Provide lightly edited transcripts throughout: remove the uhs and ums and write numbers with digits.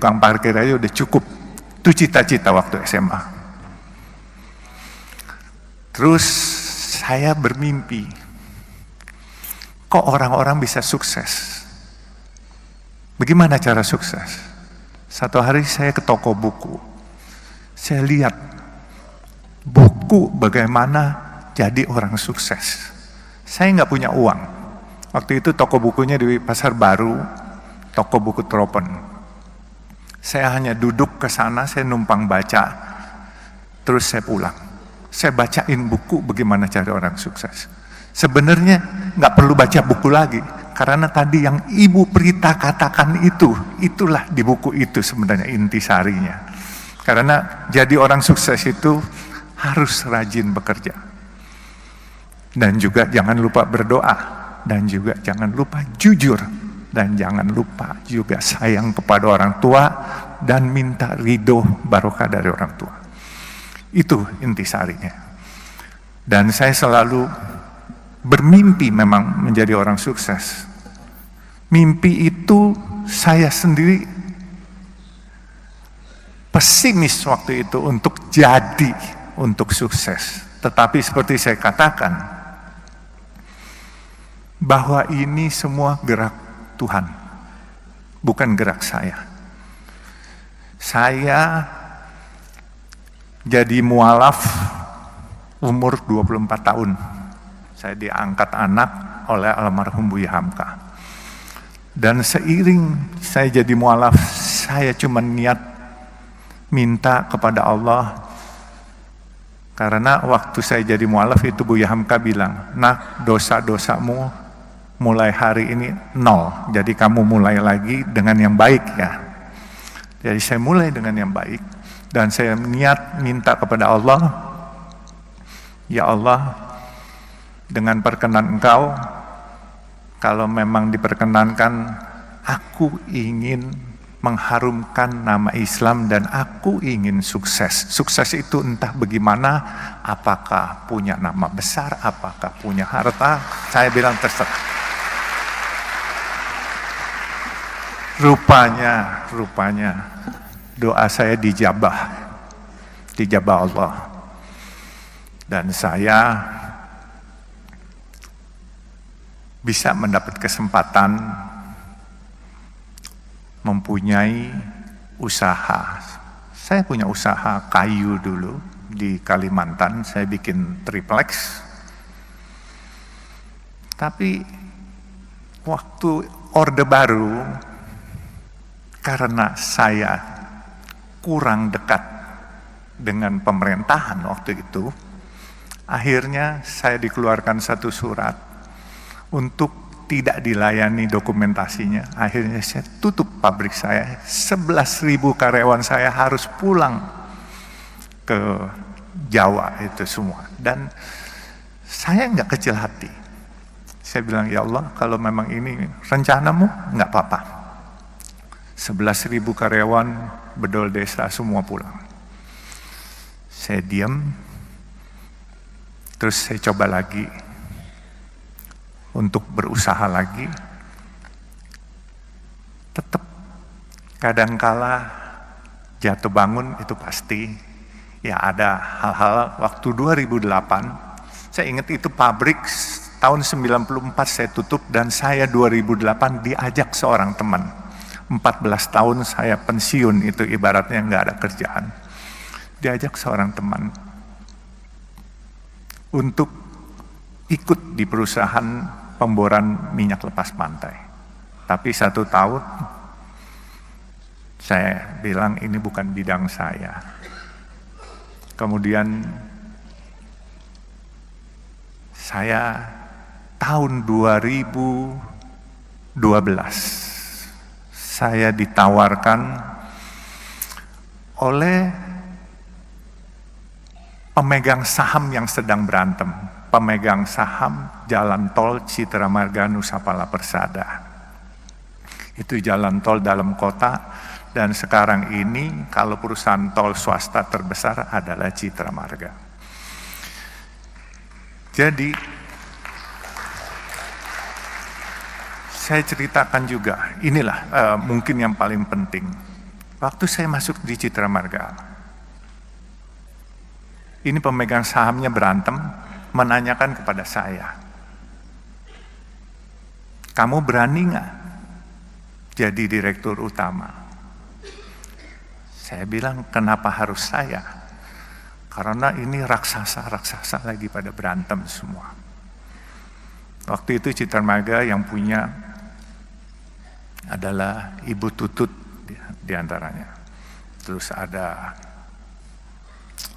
tukang parkir aja udah cukup. Itu cita-cita waktu SMA. Terus saya bermimpi, kok orang-orang bisa sukses? Bagaimana cara sukses? Satu hari saya ke toko buku. Saya lihat buku bagaimana jadi orang sukses. Saya nggak punya uang. Waktu itu toko bukunya di Pasar Baru, toko buku Tropen. Saya hanya duduk ke sana, saya numpang baca, terus saya pulang. Saya bacain buku bagaimana cari orang sukses. Sebenarnya nggak perlu baca buku lagi, karena tadi yang Ibu Prita katakan itu, itulah di buku itu sebenarnya intisarinya. Karena jadi orang sukses itu harus rajin bekerja. Dan juga jangan lupa berdoa, dan juga jangan lupa jujur, dan jangan lupa juga sayang kepada orang tua, dan minta ridho barokah dari orang tua. Itu intisarinya. Dan saya selalu bermimpi memang menjadi orang sukses. Mimpi itu saya sendiri pesimis waktu itu untuk jadi, untuk sukses. Tetapi seperti saya katakan, bahwa ini semua gerak Tuhan, bukan gerak saya. Saya jadi mualaf umur 24 tahun. Saya diangkat anak oleh almarhum Buya Hamka. Dan seiring saya jadi mualaf, saya cuma niat minta kepada Allah. Karena waktu saya jadi mualaf itu Buya Hamka bilang, "Nak, dosa-dosamu mulai hari ini 0. Jadi kamu mulai lagi dengan yang baik ya." Jadi saya mulai dengan yang baik. Dan saya niat minta kepada Allah, "Ya Allah, dengan perkenan Engkau, kalau memang diperkenankan, aku ingin mengharumkan nama Islam dan aku ingin sukses." Sukses itu entah bagaimana, apakah punya nama besar, apakah punya harta, saya bilang terserah. Rupanya doa saya dijabah Allah. Dan saya bisa mendapat kesempatan mempunyai usaha. Saya punya usaha kayu dulu di Kalimantan, saya bikin triplex. Tapi waktu Orde Baru, karena saya kurang dekat dengan pemerintahan waktu itu, akhirnya saya dikeluarkan satu surat untuk tidak dilayani dokumentasinya. Akhirnya saya tutup pabrik saya. 11.000 karyawan saya harus pulang ke Jawa itu semua. Dan saya nggak kecil hati. Saya bilang, "Ya Allah, kalau memang ini rencanamu, nggak apa-apa. 11.000 karyawan bedol desa semua pulang." Saya diam, terus saya coba lagi untuk berusaha lagi. Tetap kadangkala jatuh bangun itu pasti. Ya ada hal-hal. Waktu 2008, saya ingat itu pabrik tahun 94 saya tutup, dan saya 2008 diajak seorang teman. 14 tahun saya pensiun, itu ibaratnya nggak ada kerjaan. Diajak seorang teman untuk ikut di perusahaan pemboran minyak lepas pantai. Tapi 1 tahun saya bilang ini bukan bidang saya. Kemudian saya tahun 2012 saya ditawarkan oleh pemegang saham yang sedang berantem, pemegang saham jalan tol Citra Marga Nusapala Persada. Itu jalan tol dalam kota, dan sekarang ini kalau perusahaan tol swasta terbesar adalah Citra Marga. Jadi saya ceritakan juga, inilah mungkin yang paling penting. Waktu saya masuk di Citra Marga, ini pemegang sahamnya berantem, menanyakan kepada saya, kamu berani nggak jadi direktur utama? Saya bilang, kenapa harus saya? Karena ini raksasa-raksasa lagi pada berantem semua. Waktu itu Citra Marga yang punya adalah Ibu Tutut di antaranya. Terus ada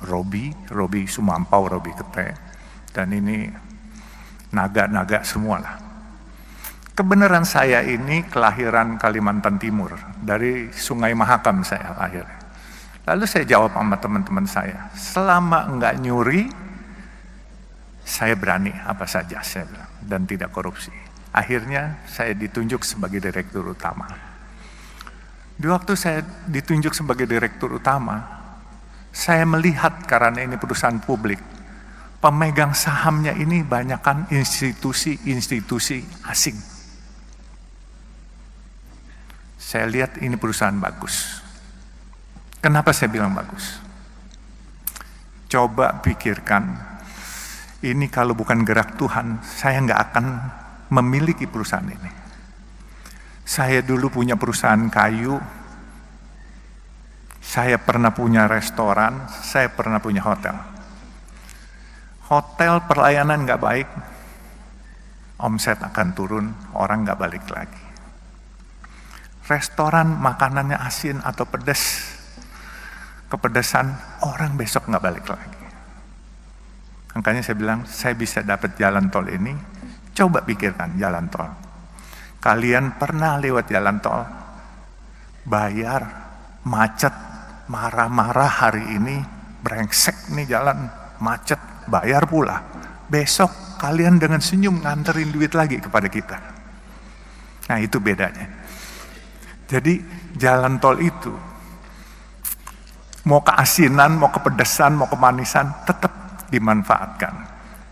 Robi Sumampau, Robi Kete, dan ini naga-naga semua lah. Kebenaran saya ini kelahiran Kalimantan Timur, dari Sungai Mahakam saya lahir. Lalu saya jawab sama teman-teman saya, selama enggak nyuri, saya berani apa saja, saya bilang, dan tidak korupsi. Akhirnya saya ditunjuk sebagai direktur utama. Di waktu saya ditunjuk sebagai direktur utama, saya melihat karena ini perusahaan publik, pemegang sahamnya ini banyakkan institusi-institusi asing. Saya lihat ini perusahaan bagus. Kenapa saya bilang bagus? Coba pikirkan, ini kalau bukan gerak Tuhan, saya nggak akan memiliki perusahaan ini. Saya dulu punya perusahaan kayu, saya pernah punya restoran, saya pernah punya hotel. Hotel pelayanan nggak baik, omset akan turun, orang nggak balik lagi. Restoran makanannya asin atau pedas, kepedesan, orang besok nggak balik lagi. Makanya saya bilang, saya bisa dapat jalan tol ini, coba pikirkan jalan tol. Kalian pernah lewat jalan tol, bayar, macet, marah-marah hari ini, brengsek nih jalan, macet, bayar pula. Besok kalian dengan senyum nganterin duit lagi kepada kita. Nah itu bedanya. Jadi jalan tol itu, mau keasinan, mau kepedesan, mau kemanisan, tetap dimanfaatkan.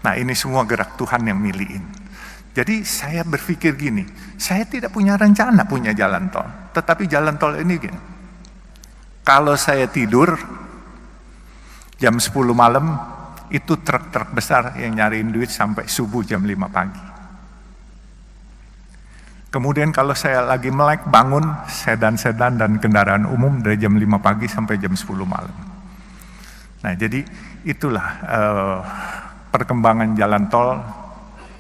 Nah ini semua gerak Tuhan yang milihin. Jadi saya berpikir gini, saya tidak punya rencana punya jalan tol, tetapi jalan tol ini gini, kalau saya tidur jam 10 malam, itu truk-truk besar yang nyariin duit sampai subuh jam 5 pagi. Kemudian kalau saya lagi melek bangun, sedan-sedan dan kendaraan umum dari jam 5 pagi sampai jam 10 malam. Nah jadi itulah perkembangan jalan tol,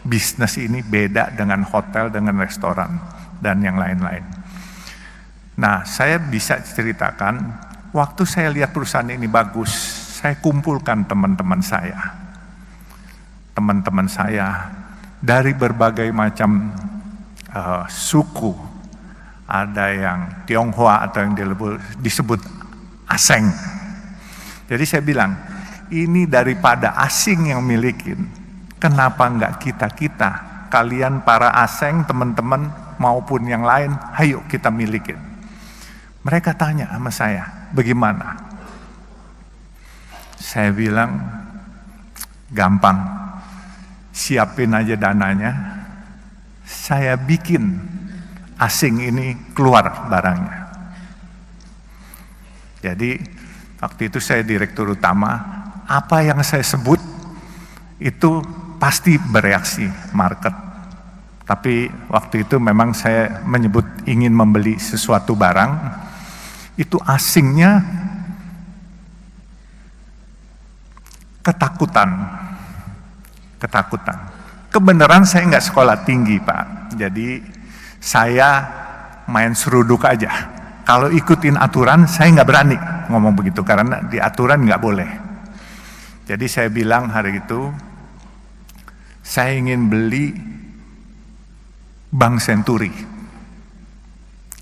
bisnis ini beda dengan hotel, dengan restoran, dan yang lain-lain. Nah saya bisa ceritakan, waktu saya lihat perusahaan ini bagus, saya kumpulkan teman-teman saya. Teman-teman saya dari berbagai macam suku, ada yang Tionghoa atau yang disebut Aseng. Jadi saya bilang, ini daripada asing yang milikin, kenapa enggak kita-kita, kalian para Aseng, teman-teman maupun yang lain, ayo kita milikin. Mereka tanya sama saya, bagaimana? Saya bilang, gampang, siapin aja dananya, saya bikin asing ini keluar barangnya. Jadi waktu itu saya direktur utama, apa yang saya sebut itu pasti bereaksi market. Tapi waktu itu memang saya menyebut ingin membeli sesuatu barang, itu asingnya ketakutan. Kebenaran saya nggak sekolah tinggi Pak, jadi saya main seruduk aja. Kalau ikutin aturan saya nggak berani ngomong begitu, karena di aturan nggak boleh. Jadi saya bilang hari itu, saya ingin beli Bank Senturi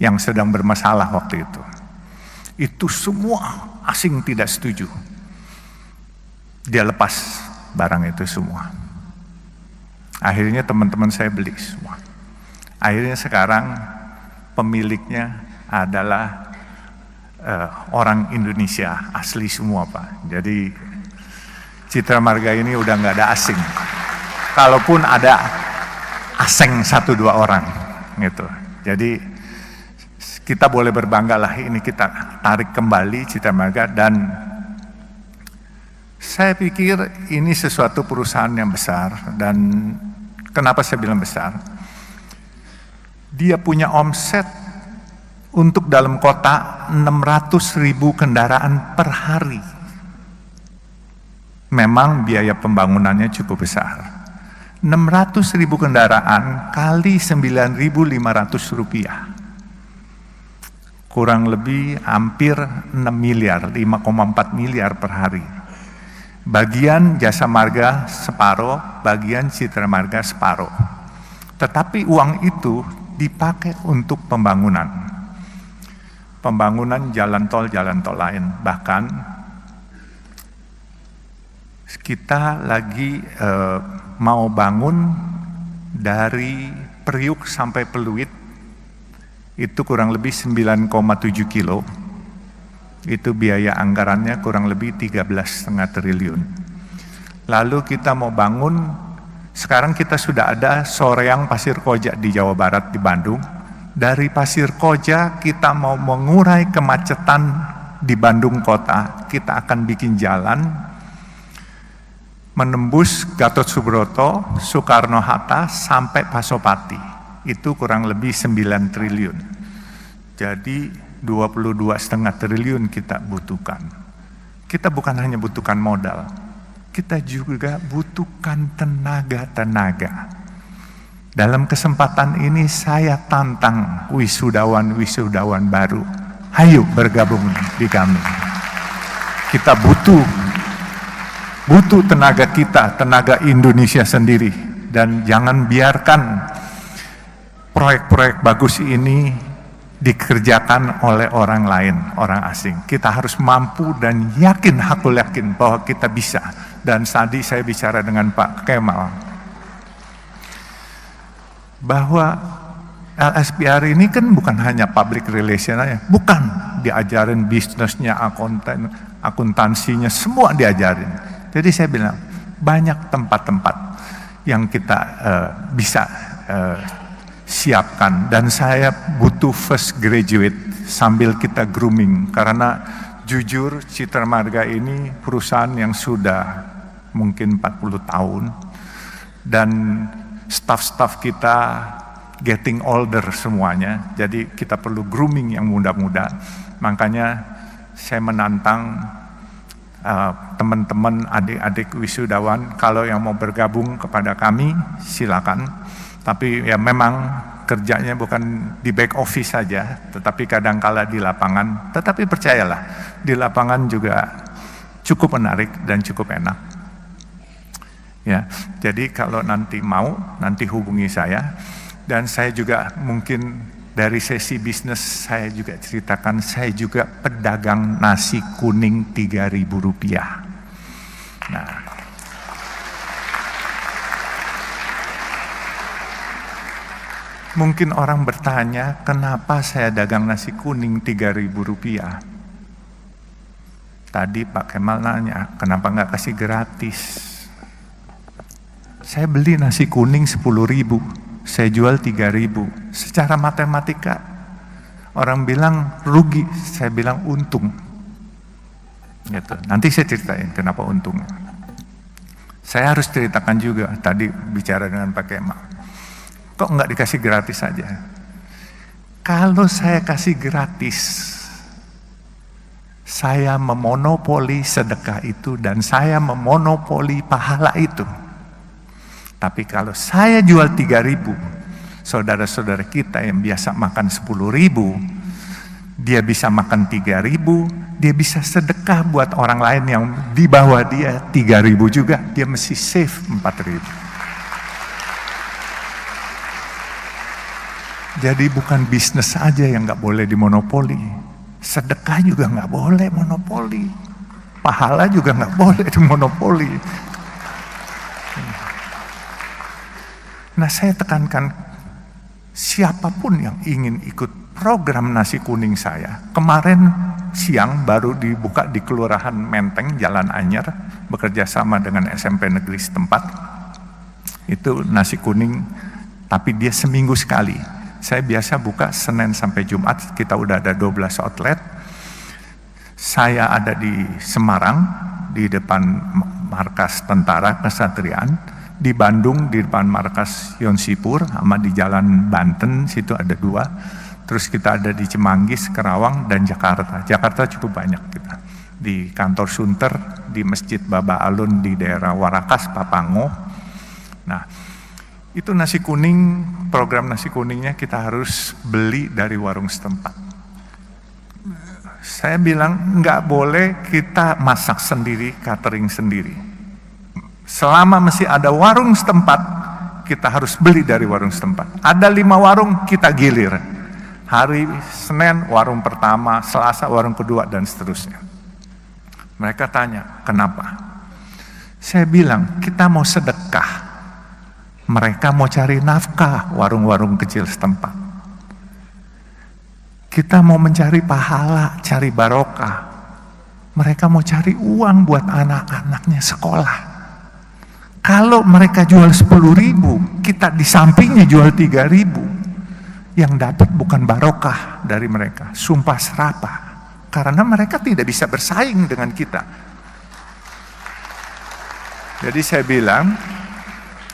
yang sedang bermasalah waktu itu. Itu semua asing tidak setuju. Dia lepas barang itu semua. Akhirnya teman-teman saya beli semua. Akhirnya sekarang pemiliknya adalah orang Indonesia asli semua Pak. Jadi Citra Marga ini udah nggak ada asing. Kalaupun ada Aseng 1-2 orang gitu. Jadi kita boleh berbangga lah, ini kita tarik kembali Citra Marga. Dan saya pikir ini sesuatu perusahaan yang besar. Dan kenapa saya bilang besar? Dia punya omset untuk dalam kota 600.000 kendaraan per hari. Memang biaya pembangunannya cukup besar. 600.000 kendaraan kali 9.500 rupiah. Kurang lebih hampir 6 miliar, 5,4 miliar per hari. Bagian Jasa Marga separuh, bagian Citra Marga separuh. Tetapi uang itu dipakai untuk pembangunan. Pembangunan jalan tol lain. Bahkan kita lagi mau bangun dari Priuk sampai Peluit, itu kurang lebih 9,7 kilo. Itu biaya anggarannya kurang lebih 13,5 triliun. Lalu kita mau bangun, sekarang kita sudah ada Soreang Pasir Koja di Jawa Barat di Bandung. Dari Pasir Koja kita mau mengurai kemacetan di Bandung kota, kita akan bikin jalan menembus Gatot Subroto, Soekarno-Hatta sampai Pasopati. Itu kurang lebih 9 triliun. Jadi 22,5 triliun kita butuhkan. Kita bukan hanya butuhkan modal, kita juga butuhkan tenaga-tenaga. Dalam kesempatan ini saya tantang wisudawan baru. Ayo bergabung di kami. Kita butuh tenaga kita, tenaga Indonesia sendiri. Dan jangan biarkan proyek-proyek bagus ini dikerjakan oleh orang lain, orang asing. Kita harus mampu dan aku yakin bahwa kita bisa. Dan tadi saya bicara dengan Pak Kemal, bahwa LSPR ini kan bukan hanya public relation aja, bukan, diajarin bisnisnya, akuntansinya, semua diajarin. Jadi saya bilang, banyak tempat-tempat yang kita bisa siapkan. Dan saya butuh fresh graduate sambil kita grooming. Karena jujur Citra Marga ini perusahaan yang sudah mungkin 40 tahun. Dan staff-staff kita getting older semuanya. Jadi kita perlu grooming yang muda-muda. Makanya saya menantang teman-teman, adik-adik wisudawan, kalau yang mau bergabung kepada kami silakan. Tapi ya memang kerjanya bukan di back office saja, tetapi kadang-kala di lapangan. Tetapi percayalah, di lapangan juga cukup menarik dan cukup enak. Ya, jadi kalau nanti mau, nanti hubungi saya. Dan saya juga mungkin dari sesi bisnis saya juga ceritakan, saya juga pedagang nasi kuning 3.000 rupiah. Nah, mungkin orang bertanya, kenapa saya dagang nasi kuning 3.000 rupiah? Tadi Pak Kemal nanya, kenapa nggak kasih gratis? Saya beli nasi kuning 10.000. Saya jual 3.000. Secara matematika orang bilang rugi, saya bilang untung. Gitu. Nanti saya ceritain kenapa untung. Saya harus ceritakan juga, tadi bicara dengan Pak Kemal. Kok nggak dikasih gratis saja? Kalau saya kasih gratis, saya memonopoli sedekah itu dan saya memonopoli pahala itu. Tapi kalau saya jual 3.000, saudara-saudara kita yang biasa makan 10.000, dia bisa makan 3.000, dia bisa sedekah buat orang lain yang di bawah dia 3.000 juga, dia mesti save 4.000. Jadi bukan bisnis aja yang nggak boleh dimonopoli, sedekah juga nggak boleh monopoli, pahala juga nggak boleh dimonopoli. Nah, saya tekankan siapapun yang ingin ikut program nasi kuning saya. Kemarin siang baru dibuka di Kelurahan Menteng, Jalan Anyar, bekerja sama dengan SMP negeri setempat. Itu nasi kuning, tapi dia seminggu sekali. Saya biasa buka Senin sampai Jumat, kita udah ada 12 outlet. Saya ada di Semarang, di depan markas tentara Kesatriaan, di Bandung di depan markas Yonsipur, sama di Jalan Banten, situ ada 2. Terus kita ada di Cimanggis, Kerawang, dan Jakarta. Jakarta cukup banyak kita. Di kantor Sunter, di Masjid Baba Alun di daerah Warakas, Papango. Nah, itu nasi kuning, program nasi kuningnya kita harus beli dari warung setempat. Saya bilang nggak boleh kita masak sendiri, catering sendiri. Selama masih ada warung setempat, kita harus beli dari warung setempat. Ada 5 warung, kita gilir. Hari Senin warung pertama, Selasa warung kedua, dan seterusnya. Mereka tanya, kenapa? Saya bilang, kita mau sedekah. Mereka mau cari nafkah, warung-warung kecil setempat. Kita mau mencari pahala, cari barokah. Mereka mau cari uang buat anak-anaknya sekolah. Kalau mereka jual 10.000, kita di sampingnya jual 3.000. Yang dapat bukan barokah dari mereka, sumpah serapah. Karena mereka tidak bisa bersaing dengan kita. Jadi saya bilang,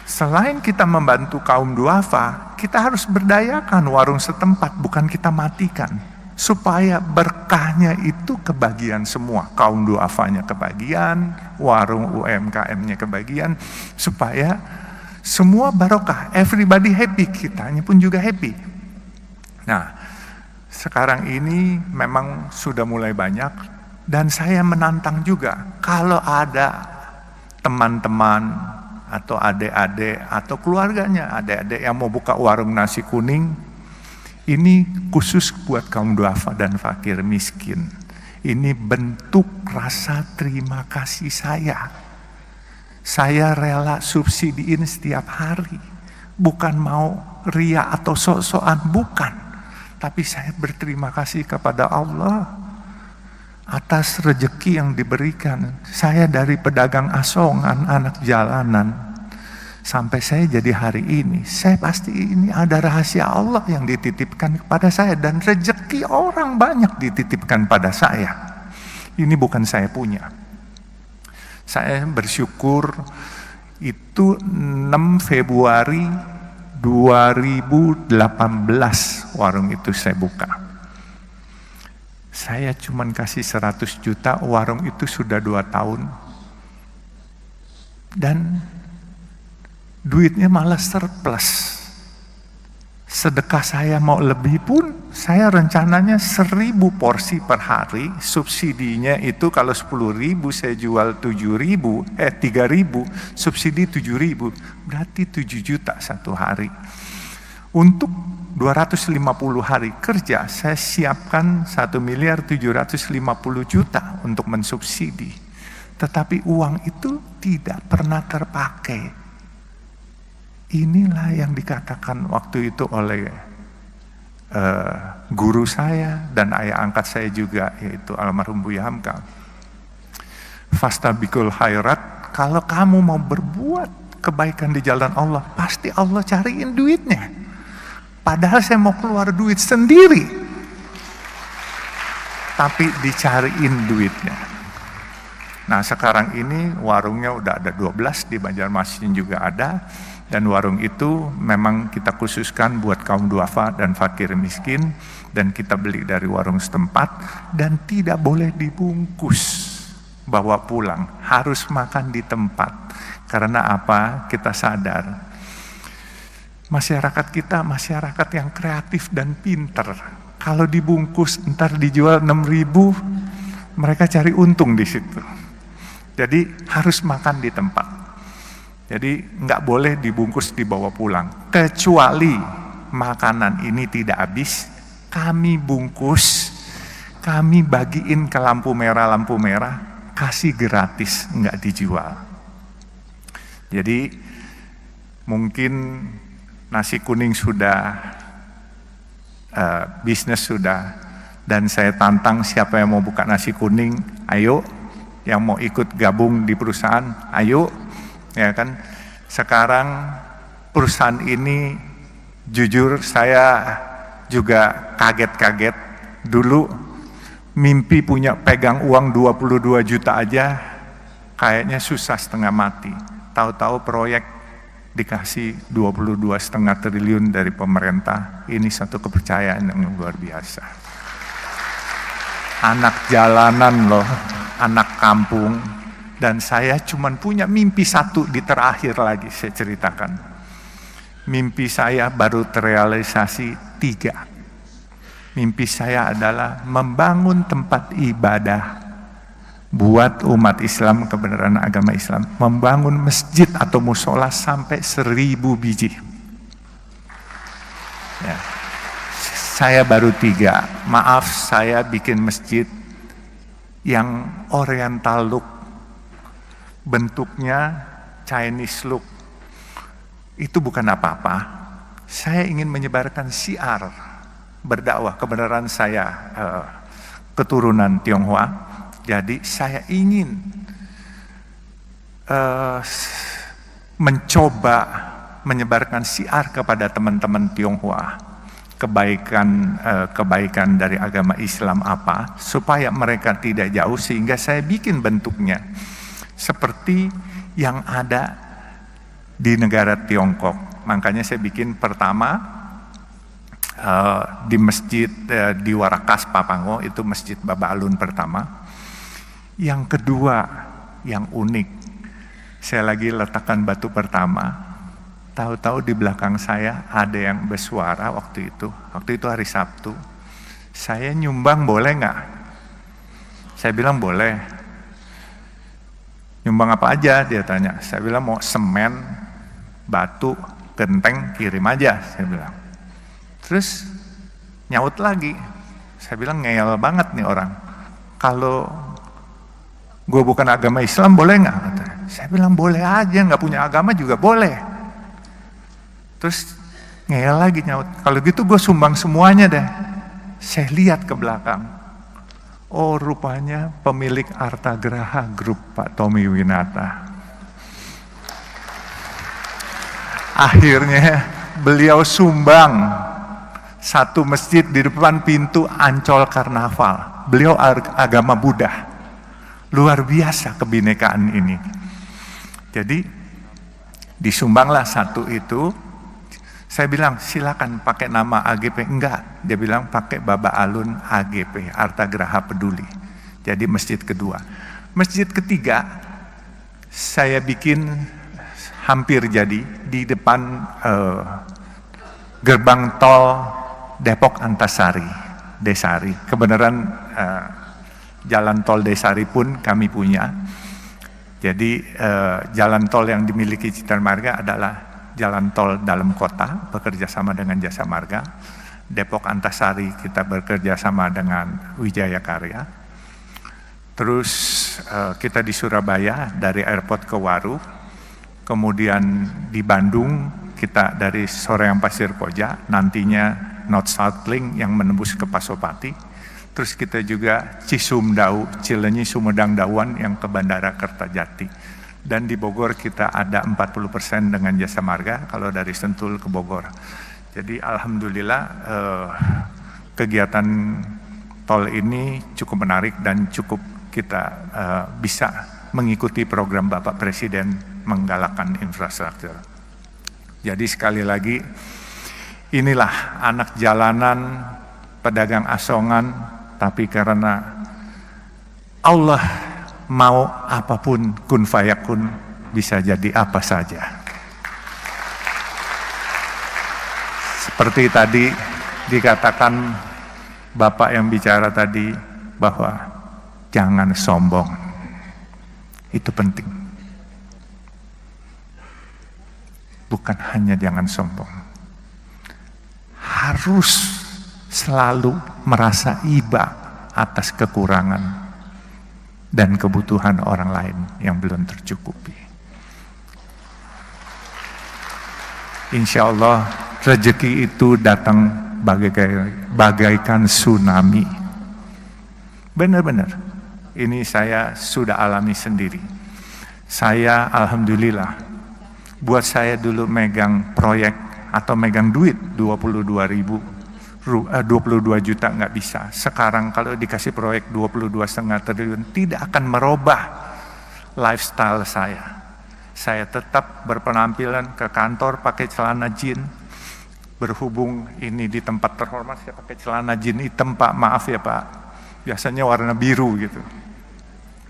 selain kita membantu kaum duafa, kita harus berdayakan warung setempat, bukan kita matikan. Supaya berkahnya itu kebagian semua. Kaum duafanya kebagian, warung UMKM-nya kebagian, supaya semua barokah, everybody happy, kitanya pun juga happy. Nah, sekarang ini memang sudah mulai banyak, dan saya menantang juga kalau ada teman-teman atau adik-adik atau keluarganya, adik-adik yang mau buka warung nasi kuning, ini khusus buat kaum duafa dan fakir miskin. Ini bentuk rasa terima kasih saya. Saya rela subsidiin setiap hari, bukan mau ria atau sok-sokan, bukan. Tapi saya berterima kasih kepada Allah atas rezeki yang diberikan. Saya dari pedagang asongan, anak jalanan, sampai saya jadi hari ini. Saya pasti ini ada rahasia Allah yang dititipkan kepada saya, dan rezeki orang banyak dititipkan pada saya. Ini bukan saya punya. Saya bersyukur itu 6 Februari 2018 warung itu saya buka. Saya cuman kasih 100 juta, warung itu sudah 2 tahun. Dan duitnya malah surplus. Sedekah saya mau lebih pun, saya rencananya 1.000 porsi per hari. Subsidinya itu kalau 10.000 saya jual 3.000, subsidi 7.000, berarti 7 juta satu hari. Untuk 250 hari kerja, saya siapkan 1.750.000.000 untuk mensubsidi. Tetapi uang itu tidak pernah terpakai. Inilah yang dikatakan waktu itu oleh guru saya dan ayah angkat saya juga, yaitu almarhum Buya Hamka. Fastabikul khairat, kalau kamu mau berbuat kebaikan di jalan Allah, pasti Allah cariin duitnya. Padahal saya mau keluar duit sendiri, tapi dicariin duitnya. Nah sekarang ini warungnya udah ada 12, di Banjarmasin juga ada. Dan warung itu memang kita khususkan buat kaum duafa dan fakir miskin, dan kita beli dari warung setempat, dan tidak boleh dibungkus bawa pulang, harus makan di tempat. Karena apa? Kita sadar masyarakat kita masyarakat yang kreatif dan pinter. Kalau dibungkus ntar dijual 6.000, mereka cari untung di situ. Jadi harus makan di tempat. Jadi nggak boleh dibungkus dibawa pulang, kecuali makanan ini tidak habis, kami bungkus, kami bagiin ke lampu merah, kasih gratis, nggak dijual. Jadi mungkin nasi kuning sudah, bisnis sudah, dan saya tantang siapa yang mau buka nasi kuning, ayo, yang mau ikut gabung di perusahaan, ayo. Ya kan, sekarang perusahaan ini Jujur saya juga kaget-kaget. Dulu mimpi punya pegang uang 22 juta aja kayaknya susah setengah mati. Tahu-tahu proyek dikasih 22,5 triliun dari pemerintah. Ini satu kepercayaan yang luar biasa. Anak jalanan loh, anak kampung. Dan saya cuman punya mimpi satu di terakhir lagi saya ceritakan. Mimpi saya baru terrealisasi 3. Mimpi saya adalah membangun tempat ibadah buat umat Islam, kebenaran agama Islam. Membangun masjid atau musola sampai 1.000 biji. Ya. Saya baru 3. Maaf, saya bikin masjid yang oriental look. Bentuknya Chinese look. Itu bukan apa-apa. Saya ingin menyebarkan syiar berdakwah, kebenaran saya keturunan Tionghoa, jadi saya ingin mencoba menyebarkan syiar kepada teman-teman Tionghoa, kebaikan dari agama Islam apa, supaya mereka tidak jauh, sehingga saya bikin bentuknya seperti yang ada di negara Tiongkok. Makanya saya bikin pertama di masjid di Warakas Papango, itu masjid Baba Alun pertama. Yang kedua yang unik, saya lagi letakkan batu pertama, tahu-tahu di belakang saya ada yang bersuara waktu itu hari Sabtu, saya nyumbang boleh nggak? Saya bilang boleh. Nyumbang apa aja, dia tanya. Saya bilang mau semen, batu, genteng, kirim aja, saya bilang. Terus nyaut lagi, saya bilang ngeyel banget nih orang. Kalau gue bukan agama Islam boleh nggak? Saya bilang boleh aja, nggak punya agama juga boleh. Terus ngeyel lagi nyaut. Kalau gitu gue sumbang semuanya deh. Saya lihat ke belakang. Oh rupanya pemilik Arta Graha Group, Pak Tommy Winata. Akhirnya beliau sumbang satu masjid di depan pintu Ancol Karnaval. Beliau agama Buddha. Luar biasa kebinekaan ini. Jadi disumbanglah satu itu. Saya bilang silakan pakai nama AGP. Enggak, dia bilang pakai Baba Alun AGP, Arta Graha Peduli. Jadi masjid kedua. Masjid ketiga saya bikin hampir jadi di depan gerbang tol Depok Antasari, Desari. Kebenaran jalan tol Desari pun kami punya. Jadi jalan tol yang dimiliki Citra Marga adalah jalan tol dalam kota, bekerja sama dengan Jasa Marga. Depok Antasari kita bekerja sama dengan Wijaya Karya. Terus kita di Surabaya dari airport ke Waru. Kemudian di Bandung kita dari Soreang Pasir Koja, nantinya North South Link yang menembus ke Pasopati. Terus kita juga Cisumdau, Cilenyi Sumedang Dawan yang ke Bandara Kertajati. Dan di Bogor kita ada 40% dengan Jasa Marga kalau dari Sentul ke Bogor. Jadi alhamdulillah kegiatan tol ini cukup menarik dan cukup kita bisa mengikuti program Bapak Presiden menggalakkan infrastruktur. Jadi sekali lagi, inilah anak jalanan, pedagang asongan, tapi karena Allah mau apapun kun fayakun, bisa jadi apa saja. Seperti tadi dikatakan Bapak yang bicara tadi bahwa jangan sombong. Itu penting. Bukan hanya jangan sombong. Harus selalu merasa iba atas kekurangan dan kebutuhan orang lain yang belum tercukupi. Insya Allah rezeki itu datang bagaikan tsunami. Benar-benar, ini saya sudah alami sendiri. Saya alhamdulillah, buat saya dulu megang proyek atau megang duit 22 juta nggak bisa. Sekarang kalau dikasih proyek 22,5 triliun tidak akan merubah lifestyle saya. Saya tetap berpenampilan ke kantor pakai celana jeans. Berhubung ini di tempat terhormat saya pakai celana jeans hitam Pak, maaf ya Pak. Biasanya warna biru gitu.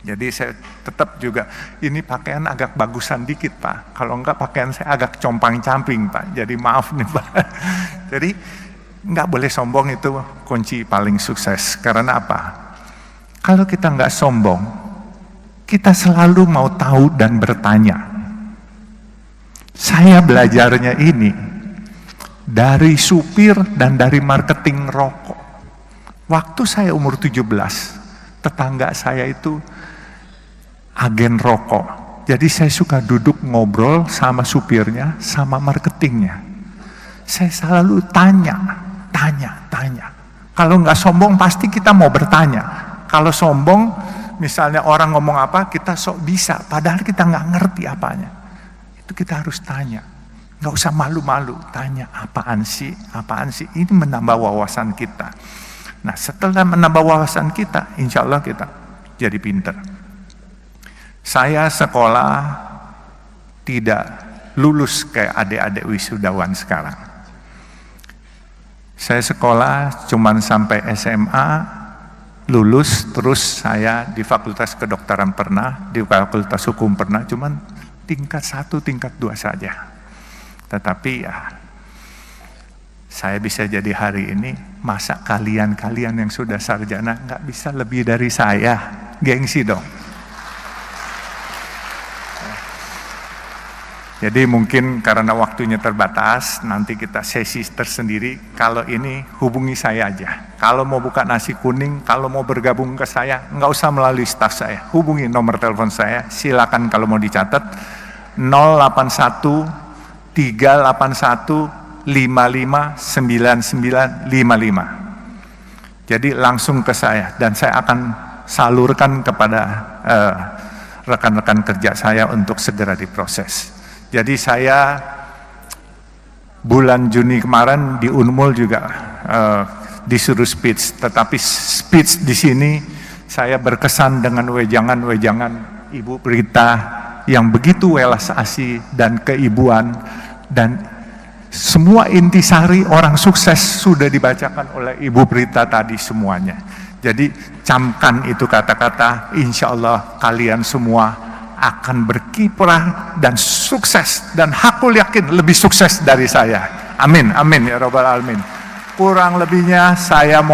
Jadi saya tetap juga ini pakaian agak bagusan dikit Pak. Kalau enggak pakaian saya agak compang-camping Pak. Jadi maaf nih Pak. Jadi nggak boleh sombong, itu kunci paling sukses. Karena apa? Kalau kita nggak sombong, kita selalu mau tahu dan bertanya. Saya belajarnya ini dari supir dan dari marketing rokok. Waktu saya umur 17, tetangga saya itu agen rokok. Jadi saya suka duduk ngobrol sama supirnya, sama marketingnya. Saya selalu tanya. Kalau nggak sombong pasti kita mau bertanya. Kalau sombong, misalnya orang ngomong apa, kita sok bisa, padahal kita nggak ngerti apanya. Itu kita harus tanya. Nggak usah malu-malu, tanya apaan sih? Ini menambah wawasan kita. Nah, setelah menambah wawasan kita, insya Allah kita jadi pinter. Saya sekolah tidak lulus kayak adik-adik wisudawan sekarang. Saya sekolah cuman sampai SMA, lulus, terus saya di Fakultas Kedokteran pernah, di Fakultas Hukum pernah, cuman tingkat 1, tingkat 2 saja. Tetapi ya, saya bisa jadi hari ini, masa kalian yang sudah sarjana nggak bisa lebih dari saya? Gengsi dong. Jadi mungkin karena waktunya terbatas, nanti kita sesi tersendiri. Kalau ini hubungi saya aja. Kalau mau buka nasi kuning, kalau mau bergabung ke saya, nggak usah melalui staf saya. Hubungi nomor telepon saya, silakan kalau mau dicatat. 081 381 559955. Jadi langsung ke saya dan saya akan salurkan kepada rekan-rekan kerja saya untuk segera diproses. Jadi saya bulan Juni kemarin di Unmul juga disuruh speech, tetapi speech di sini saya berkesan dengan wejangan-wejangan Ibu Prita yang begitu welas asih dan keibuan, dan semua intisari orang sukses sudah dibacakan oleh Ibu Prita tadi semuanya. Jadi camkan itu kata-kata, insya Allah kalian semua akan berkiprah dan sukses, dan aku yakin lebih sukses dari saya. Amin, amin ya Rabbal Alamin. Kurang lebihnya saya mohon